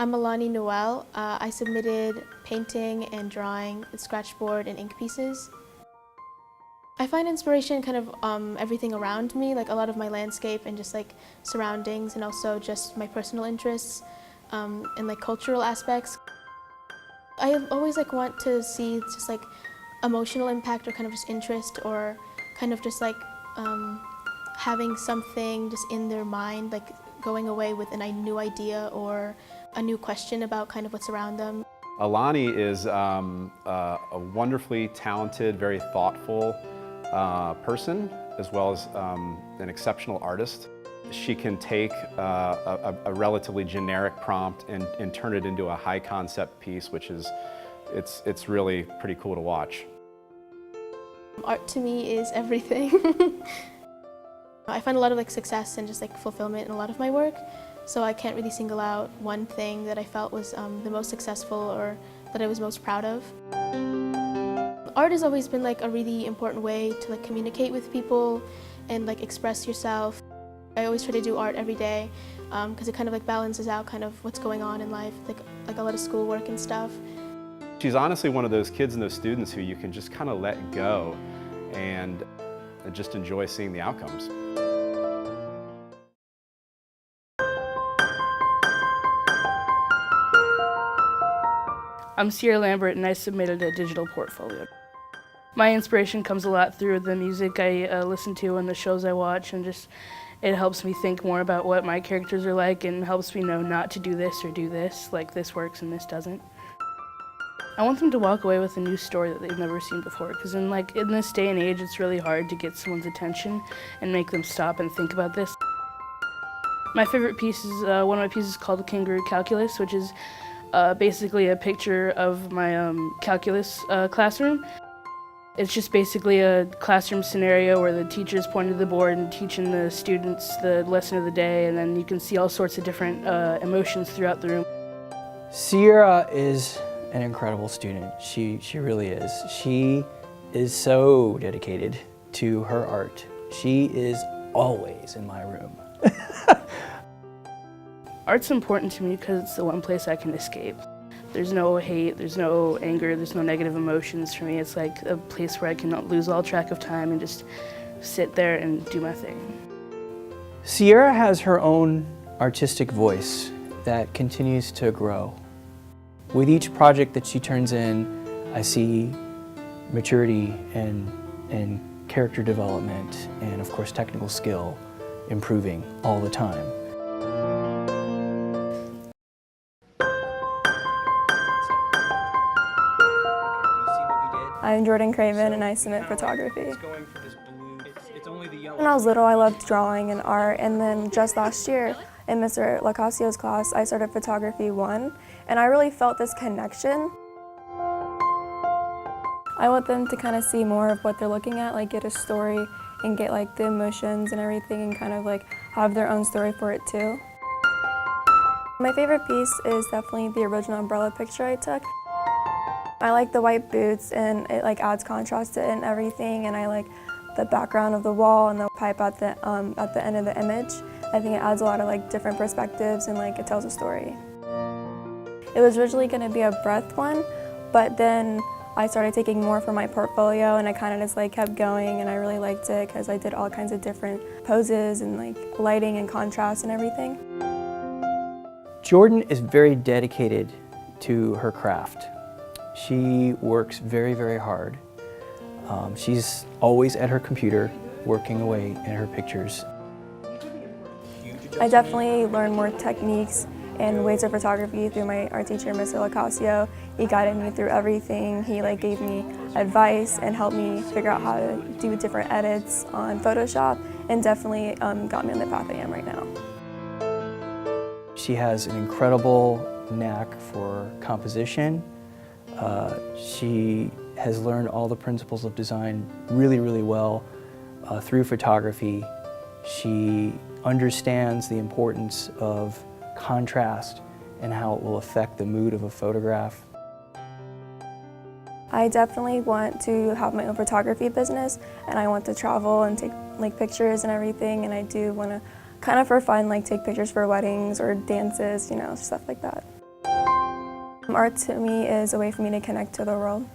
I'm Alannee Noel. I submitted painting and drawing with scratchboard and ink pieces. I find inspiration kind of everything around me, like a lot of my landscape and just like surroundings, and also just my personal interests and like cultural aspects. I always like want to see just like emotional impact or kind of just interest or kind of just like having something just in their mind, like going away with a new idea or a new question about kind of what's around them. Alannee is a wonderfully talented, very thoughtful person, as well as an exceptional artist. She can take a relatively generic prompt and turn it into a high concept piece, which is, it's really pretty cool to watch. Art to me is everything. I find a lot of like success and just like fulfillment in a lot of my work, so I can't really single out one thing that I felt was the most successful or that I was most proud of. Art has always been like a really important way to like communicate with people and like express yourself. I always try to do art every day because it kind of like balances out kind of what's going on in life, like a lot of schoolwork and stuff. She's honestly one of those kids and those students who you can just kind of let go and just enjoy seeing the outcomes. I'm Lambert and I submitted a digital portfolio. My inspiration comes a lot through the music I listen to and the shows I watch, and just it helps me think more about what my characters are like and helps me know not to do this or do this, like this works and this doesn't. I want them to walk away with a new story that they've never seen before, because in this day and age it's really hard to get someone's attention and make them stop and think about this. My favorite piece is one of my pieces called Kangaroo Calculus, which is basically a picture of my calculus classroom. It's just basically a classroom scenario where the teacher's pointing to the board and teaching the students the lesson of the day, and then you can see all sorts of different emotions throughout the room. Sierra is an incredible student. She really is. She is so dedicated to her art. She is always in my room. Art's important to me because it's the one place I can escape. There's no hate, there's no anger, there's no negative emotions for me. It's like a place where I can lose all track of time and just sit there and do my thing. Sierra has her own artistic voice that continues to grow. With each project that she turns in, I see maturity and character development and, of course, technical skill improving all the time. I'm Jordan Craven and I submit photography. When I was little, I loved drawing and art, and then just last year in Mr. Lacasio's class, I started photography 1, and I really felt this connection. I want them to kind of see more of what they're looking at, like get a story and get like the emotions and everything, and kind of like have their own story for it too. My favorite piece is definitely the original umbrella picture I took. I like the white boots, and it like adds contrast to it and everything, and I like the background of the wall and the pipe at the end of the image. I think it adds a lot of like different perspectives, and like it tells a story. It was originally going to be a breath one, but then I started taking more for my portfolio, and I kind of just like kept going, and I really liked it because I did all kinds of different poses and like lighting and contrast and everything. Jordan is very dedicated to her craft. She works very, very hard. She's always at her computer working away in her pictures. I definitely learned more techniques and ways of photography through my art teacher, Mr. Lacasio. He guided me through everything. He like gave me advice and helped me figure out how to do different edits on Photoshop, and definitely got me on the path I am right now. She has an incredible knack for composition. She has learned all the principles of design really, really well through photography. She understands the importance of contrast and how it will affect the mood of a photograph. I definitely want to have my own photography business, and I want to travel and take like pictures and everything, and I do want to kind of for fun like take pictures for weddings or dances, you know, stuff like that. Art to me is a way for me to connect to the world.